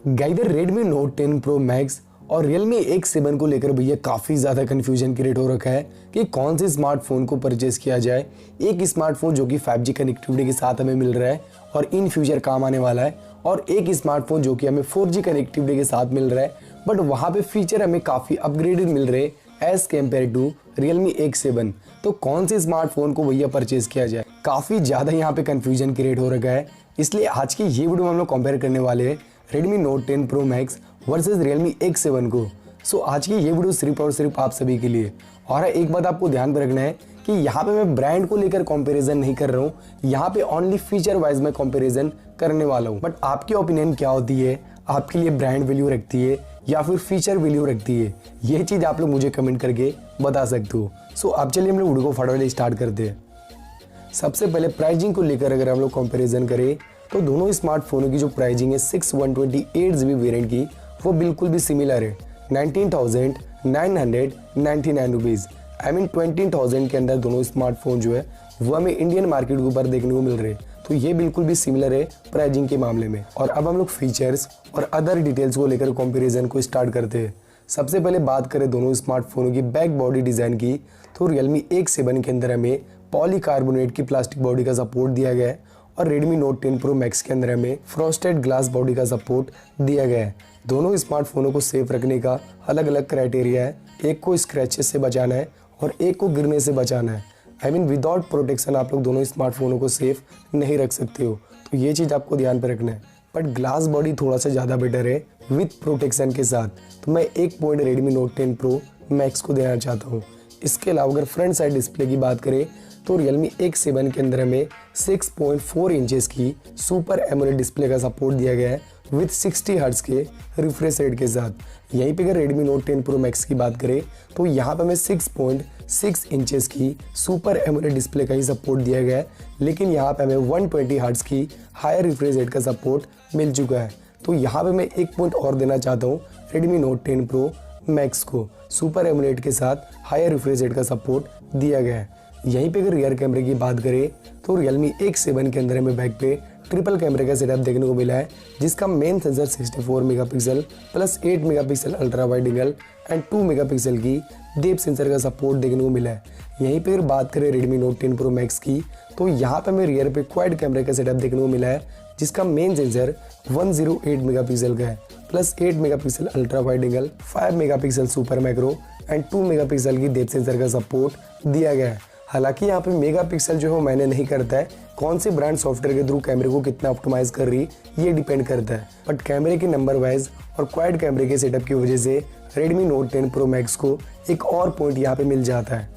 इधर Redmi Note 10 Pro Max और Realme X7 को लेकर भैया काफ़ी ज़्यादा कन्फ्यूजन क्रिएट हो रखा है कि कौन से स्मार्टफोन को परचेस किया जाए। एक स्मार्टफोन जो कि 5G कनेक्टिविटी के साथ हमें मिल रहा है और इन फ्यूचर काम आने वाला है, और एक स्मार्टफोन जो कि हमें 4G कनेक्टिविटी के साथ मिल रहा है बट वहाँ पे फीचर हमें काफ़ी अपग्रेडेड मिल रहे हैं as compare to Realme X7। तो कौन से स्मार्टफोन को भैया परचेस किया जाए, काफ़ी ज़्यादा यहाँ पे कन्फ्यूजन क्रिएट हो रखा है। इसलिए आज की ये वीडियो में हम लोग कंपेयर करने वाले हैं Redmi Note 10 Pro Max versus Realme X7 को। सो आज की ये वीडियो सिर्फ और सिर्फ आप सभी के लिए। और एक बात आपको ध्यान में रखना है कि यहाँ पे मैं ब्रांड को लेकर कंपैरिजन नहीं कर रहा हूँ, यहाँ पे ओनली फीचर वाइज मैं कंपैरिजन करने वाला हूँ। बट आपकी ओपिनियन क्या होती है, आपके लिए ब्रांड वैल्यू रखती है या फिर फीचर वैल्यू रखती है, ये चीज़ आप लोग मुझे कमेंट करके बता सकते हो। सो अब चलिए हम लोग वीडियो को फटाफट स्टार्ट करते हैं। सबसे पहले प्राइसिंग को लेकर अगर हम लोग कंपैरिजन करें तो दोनों स्मार्टफोनों की जो प्राइसिंग है 128GB वेरिएंट की वो बिल्कुल भी सिमिलर है 19,999 रुपीज़। आई मीन 20,000 के अंदर दोनों स्मार्टफोन जो है वो हमें इंडियन मार्केट के ऊपर देखने को मिल रहे हैं। तो ये बिल्कुल भी सिमिलर है प्राइसिंग के मामले में। और अब हम लोग फीचर्स और अदर डिटेल्स को लेकर कंपैरिजन को स्टार्ट करते हैं। सबसे पहले बात करें दोनों स्मार्टफोनों की बैक बॉडी डिज़ाइन की तो Realme X7 के अंदर हमें पॉलीकार्बोनेट की प्लास्टिक बॉडी का सपोर्ट दिया गया है और Redmi Note 10 Pro Max के अंदर हमें फ्रॉस्टेड ग्लास बॉडी का सपोर्ट दिया गया है। दोनों स्मार्टफोनों को सेफ रखने का अलग अलग क्राइटेरिया है, एक को स्क्रैचेस से बचाना है और एक को गिरने से बचाना है। आई मीन विदाउट प्रोटेक्शन आप लोग दोनों स्मार्टफोनों को सेफ नहीं रख सकते हो, तो ये चीज़ आपको ध्यान पर रखना है। बट ग्लास बॉडी थोड़ा सा ज़्यादा बेटर है विथ प्रोटेक्शन के साथ, तो मैं एक point Redmi Note 10 Pro Max को देना चाहता हूँ। इसके अलावा अगर फ्रंट साइड डिस्प्ले की बात करें तो Realme X7 के अंदर हमें 6.4 इंचेस की सुपर एमोलेड डिस्प्ले का सपोर्ट दिया गया है विथ 60 हर्ट्ज के रिफ्रेश रेट के साथ। यहीं पे अगर Redmi Note 10 Pro Max की बात करें तो यहाँ पे हमें 6.6 इंचेस की सुपर एमोलेड डिस्प्ले का ही सपोर्ट दिया गया है, लेकिन यहाँ पे हमें 120 हर्ट्ज की हायर रिफ्रेश रेट का सपोर्ट मिल चुका है। तो यहाँ पे मैं एक पॉइंट और देना चाहता हूँ Redmi Note 10 Pro Max को, सुपर एमोलेड के साथ हायर रिफ्रेश रेट का सपोर्ट दिया गया है। यहीं पे अगर रियर कैमरे की बात करें तो Realme X7 के अंदर हमें बैक पे ट्रिपल कैमरे का सेटअप देखने को मिला है, जिसका main sensor 64 megapixel plus 8 megapixel ultra wide angle and 2 megapixel की डेप्थ सेंसर का सपोर्ट देखने को मिला है। यहीं पे अगर बात करें Redmi Note 10 Pro Max की तो यहाँ पे हमें रियर पे क्वाड कैमरे का सेटअप देखने को मिला है, जिसका मेन सेंसर 108 मेगापिक्सल का है plus 8 megapixel ultra wide angle, 5 megapixel super macro and 2 megapixel की डेप्थ सेंसर का सपोर्ट दिया गया है। हालांकि यहाँ पे मेगापिक्सल जो है मैंने नहीं करता है, कौन से ब्रांड सॉफ्टवेयर के थ्रू कैमरे को कितना ऑप्टिमाइज कर रही ये डिपेंड करता है। बट कैमरे के नंबर वाइज और क्वाड कैमरे के सेटअप की वजह से Redmi Note 10 Pro Max को एक और पॉइंट यहाँ पे मिल जाता है।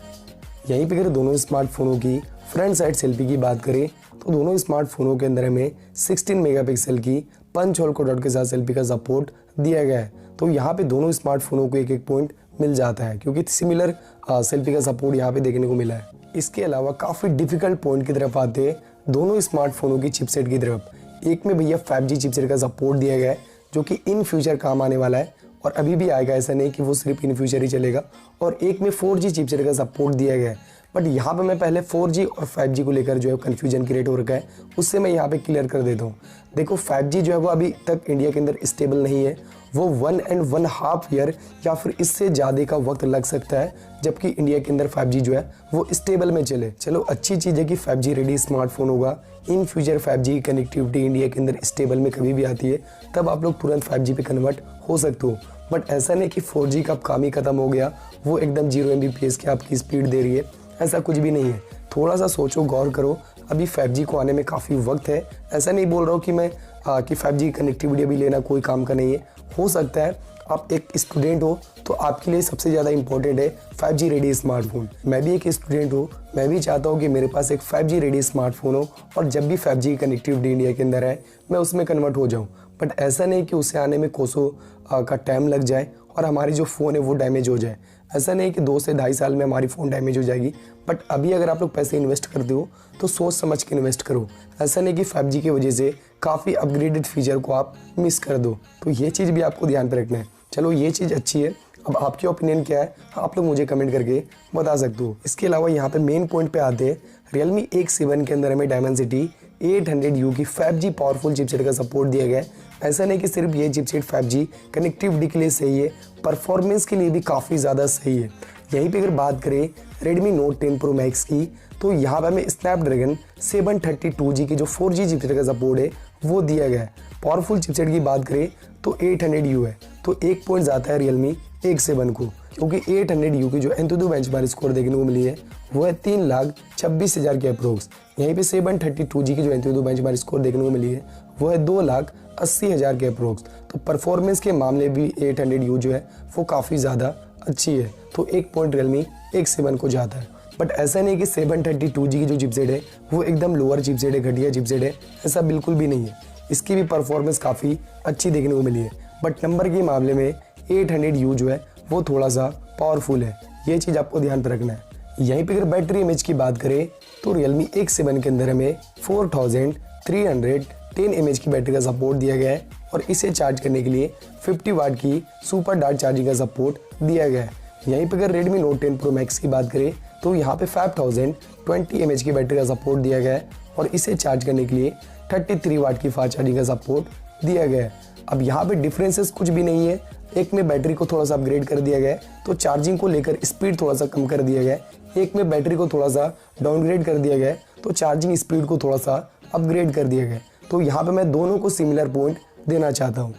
यहीं पे अगर दोनों स्मार्टफोनों की फ्रंट साइड सेल्फी की बात करें तो दोनों स्मार्टफोनों के अंदर हमें 16 मेगापिक्सल की पंच होल कोडआउट के साथ सेल्फी का सपोर्ट दिया गया है। तो यहाँ पे दोनों स्मार्टफोनों को एक एक पॉइंट मिल जाता है क्योंकि सिमिलर सेल्फी का सपोर्ट यहाँ पे देखने को मिला है। इसके अलावा काफ़ी डिफिकल्ट पॉइंट की तरफ आते हैं दोनों स्मार्टफोनों की चिपसेट की तरफ। एक में भैया 5G चिपसेट का सपोर्ट दिया गया है जो कि इन फ्यूचर काम आने वाला है और अभी भी आएगा, ऐसा नहीं कि वो सिर्फ इन फ्यूचर ही चलेगा। और एक में 4G चिपसेट का सपोर्ट दिया गया है। बट यहाँ पे मैं पहले 4G और 5G को लेकर जो है कन्फ्यूजन क्रिएट हो रखा है, उससे मैं यहाँ पे क्लियर कर देता हूँ। देखो 5G जो है वो अभी तक इंडिया के अंदर स्टेबल नहीं है, वो 1.5 ईयर या फिर इससे ज़्यादा का वक्त लग सकता है, जबकि इंडिया के अंदर 5G जो है वो स्टेबल में चले। चलो अच्छी चीज़ है कि 5G रेडी स्मार्टफोन होगा। In future 5G connectivity India के अंदर स्टेबल में कभी भी आती है तब आप लोग तुरंत 5G पे कन्वर्ट हो सकते हो। बट ऐसा नहीं कि 4G का काम ही खत्म हो गया, वो एकदम 0 Mbps की आपकी स्पीड दे रही है, ऐसा कुछ भी नहीं है। थोड़ा सा सोचो, गौर करो, अभी 5G को आने में काफ़ी वक्त है। ऐसा नहीं बोल रहा हूँ कि मैं कि 5G कनेक्टिविटी अभी लेना कोई काम का नहीं है। हो सकता है आप एक स्टूडेंट हो तो आपके लिए सबसे ज़्यादा इंपॉर्टेंट है 5G रेडी स्मार्टफोन। मैं भी एक स्टूडेंट हूँ, मैं भी चाहता हूँ कि मेरे पास एक 5G रेडी स्मार्टफोन हो और जब भी 5G कनेक्टिविटी इंडिया के अंदर है मैं उसमें कन्वर्ट हो जाऊँ। बट ऐसा नहीं कि उसे आने में कोसों का टाइम लग जाए और हमारी जो फ़ोन है वो डैमेज हो जाए। ऐसा नहीं कि 2 से 2.5 साल में हमारी फ़ोन डैमेज हो जाएगी। बट अभी अगर आप लोग पैसे इन्वेस्ट करते हो तो सोच समझ के इन्वेस्ट करो। ऐसा नहीं कि 5G की वजह से काफ़ी अपग्रेडेड फीचर को आप मिस कर दो, तो ये चीज़ भी आपको ध्यान पे रखना है। चलो ये चीज़ अच्छी है। अब आपकी ओपिनियन क्या है आप लोग मुझे कमेंट करके बता सकते हो। इसके अलावा यहाँ पे मेन पॉइंट पे आते हैं, Realme X7 के अंदर हमें Dimensity 800U की 5G पावरफुल चिपसेट का सपोर्ट दिया गया है ऐसा नहीं कि सिर्फ ये चिपसेट 5G कनेक्टिविटी के लिए सही है, परफॉर्मेंस के लिए भी काफ़ी ज़्यादा सही है। यहीं पे अगर बात करें Redmi Note 10 Pro Max की, तो यहाँ पे हमें Snapdragon 732G की जो 4G चिपसेट का सपोर्ट है वो दिया गया है। पावरफुल चिपसेट की बात करें तो 800U है, तो एक पॉइंट जाता है Realme X7 को, क्योंकि 800U की जो Antutu बेंचमार्क स्कोर देखने को मिली है वो है 3,26,000 के अप्रोक्स। यहीं पे 732G की जो Antutu बेंचमार्क स्कोर देखने को मिली है वो है 2,80,000 के अप्रोक्स। तो परफॉर्मेंस के मामले भी 800U जो है वो काफ़ी ज़्यादा अच्छी है, तो एक पॉइंट Realme X7 को जाता है। बट ऐसा नहीं कि 732G की जो चिपसेट है वो एकदम लोअर चिपसेट है, घटिया चिपसेट है, ऐसा बिल्कुल भी नहीं है। इसकी भी परफॉर्मेंस काफ़ी अच्छी देखने को मिली है। बट नंबर के मामले में 800U जो है वो थोड़ा सा पावरफुल है, ये चीज़ आपको ध्यान पर रखना है। यहीं पे अगर बैटरी इमेज की बात करें तो Realme X7 के अंदर हमें 4310 mAh की बैटरी का सपोर्ट दिया गया है, और इसे चार्ज करने के लिए 50 वाट की सुपर डार्ट चार्जिंग का सपोर्ट दिया गया है। यहीं पे अगर Redmi Note 10 Pro Max की बात करें तो यहाँ पे 5020 mAh की बैटरी का सपोर्ट दिया गया है, और इसे चार्ज करने के लिए 33 वाट की फास्ट चार्जिंग का सपोर्ट दिया गया है। अब यहाँ पे डिफरेंसेस कुछ भी नहीं है, एक में बैटरी को थोड़ा सा अपग्रेड कर दिया गया है, तो चार्जिंग को लेकर स्पीड थोड़ा सा कम कर दिया गया है। एक में बैटरी को थोड़ा सा डाउनग्रेड कर दिया गया है, तो चार्जिंग स्पीड को थोड़ा सा अपग्रेड कर दिया गया है। तो यहाँ पे मैं दोनों को सिमिलर पॉइंट देना चाहता हूँ।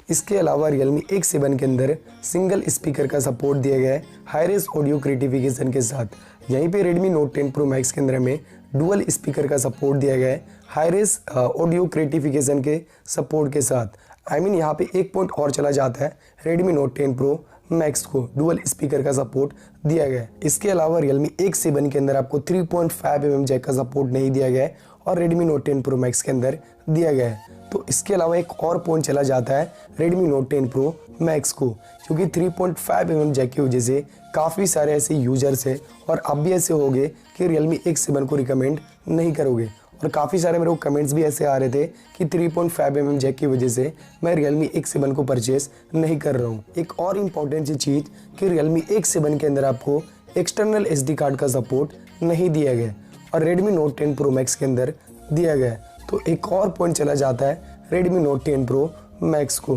इसके अलावा Realme X7 के अंदर सिंगल स्पीकर का सपोर्ट दिया गया है हाई-रेस ऑडियो क्रिएटिफिकेशन के साथ। यहीं पे Redmi Note 10 Pro Max के अंदर हमें डुअल स्पीकर का सपोर्ट दिया गया है हाई-रेस ऑडियो क्रिएटिफिकेशन के सपोर्ट के साथ। यहाँ पे एक पॉइंट और चला जाता है Redmi Note 10 Pro Max को डुअल स्पीकर का सपोर्ट दिया गया है। इसके अलावा Realme X7 के अंदर आपको 3.5mm जैक का सपोर्ट नहीं दिया गया है, और Redmi Note 10 Pro Max के अंदर दिया गया है। तो इसके अलावा एक और पॉइंट चला जाता है Redmi Note 10 Pro Max को, क्योंकि 3.5mm जैक की वजह से काफ़ी सारे ऐसे यूजर्स हैं, और आप भी ऐसे होगे कि Realme X7 को रिकमेंड नहीं करोगे। और काफ़ी सारे मेरे को कमेंट्स भी ऐसे आ रहे थे कि 3.5mm जैक की वजह से मैं Realme X7 को परचेस नहीं कर रहा हूँ। एक और इम्पॉर्टेंट सी चीज़ कि Realme X7 के अंदर आपको एक्सटर्नल SD कार्ड का सपोर्ट नहीं दिया गया, और Redmi Note 10 Pro Max के अंदर दिया गया। तो एक और पॉइंट चला जाता है Redmi Note 10 Pro Max को।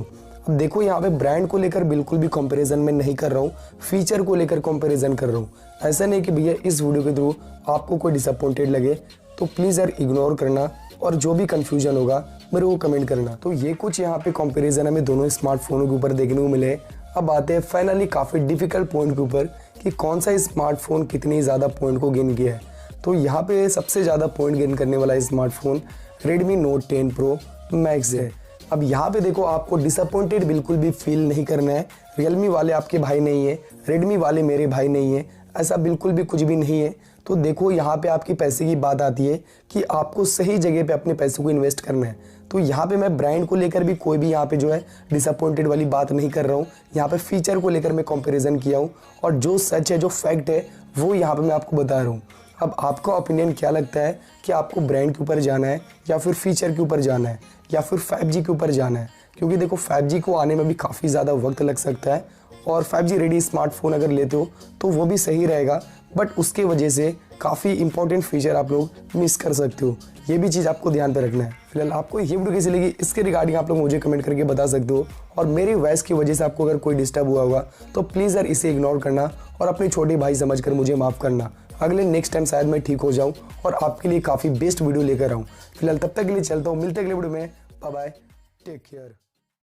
अब देखो यहाँ पे ब्रांड को लेकर बिल्कुल भी कंपैरिजन मैं नहीं कर रहा हूँ, फीचर को लेकर कंपैरिजन कर रहा हूँ। ऐसा नहीं कि भैया इस वीडियो के थ्रू आपको कोई डिसअपॉइंटेड लगे तो प्लीज़ यार इग्नोर करना, और जो भी कंफ्यूजन होगा मेरे को कमेंट करना। तो ये कुछ यहाँ पे कंपैरिजन हमें दोनों स्मार्टफोनों के ऊपर देखने को मिले। अब आते हैं फाइनली काफ़ी डिफिकल्ट पॉइंट के ऊपर कि कौन सा स्मार्टफोन कितनी ज़्यादा पॉइंट को गेन किया है। तो यहाँ पे सबसे ज़्यादा पॉइंट गेन करने वाला smartphone Redmi Note 10 Pro Max है। अब यहाँ पे देखो आपको डिसअपॉइंटेड बिल्कुल भी फील नहीं करना है। Realme वाले आपके भाई नहीं है, Redmi वाले मेरे भाई नहीं है, ऐसा बिल्कुल भी कुछ भी नहीं है। तो देखो यहाँ पे आपकी पैसे की बात आती है कि आपको सही जगह पे अपने पैसों को इन्वेस्ट करना है। तो यहाँ पे मैं ब्रांड को लेकर भी कोई भी यहाँ पे जो है डिसअपॉइंटेड वाली बात नहीं कर रहा हूँ। यहाँ पे फीचर को लेकर मैं कंपैरिजन किया हूँ, और जो सच है, जो फैक्ट है, वो यहाँ पे मैं आपको बता रहा हूँ। अब आपका ओपिनियन क्या लगता है कि आपको ब्रांड के ऊपर जाना है, या फिर फीचर के ऊपर जाना है, या फिर 5G के ऊपर जाना है? क्योंकि देखो 5G को आने में भी काफ़ी ज़्यादा वक्त लग सकता है, और 5G रेडी स्मार्टफोन अगर लेते हो तो वो भी सही रहेगा, बट उसके वजह से काफ़ी इंपॉर्टेंट फीचर आप लोग मिस कर सकते हो। ये भी चीज़ आपको ध्यान पे रखना है। फिलहाल आपको ये वीडियो कैसी लगी इसके रिगार्डिंग आप लोग मुझे कमेंट करके बता सकते हो, और मेरी वॉइस की वजह से आपको अगर कोई डिस्टर्ब हुआ होगा तो प्लीज़ यार इसे इग्नोर करना, और अपने छोटे भाई समझकर मुझे माफ़ करना। अगले नेक्स्ट टाइम शायद मैं ठीक हो जाऊँ और आपके लिए काफ़ी बेस्ट वीडियो लेकर आऊँ। फिलहाल तब तक के लिए चलता हूँ, मिलते अगले वीडियो में। Bye bye, take care.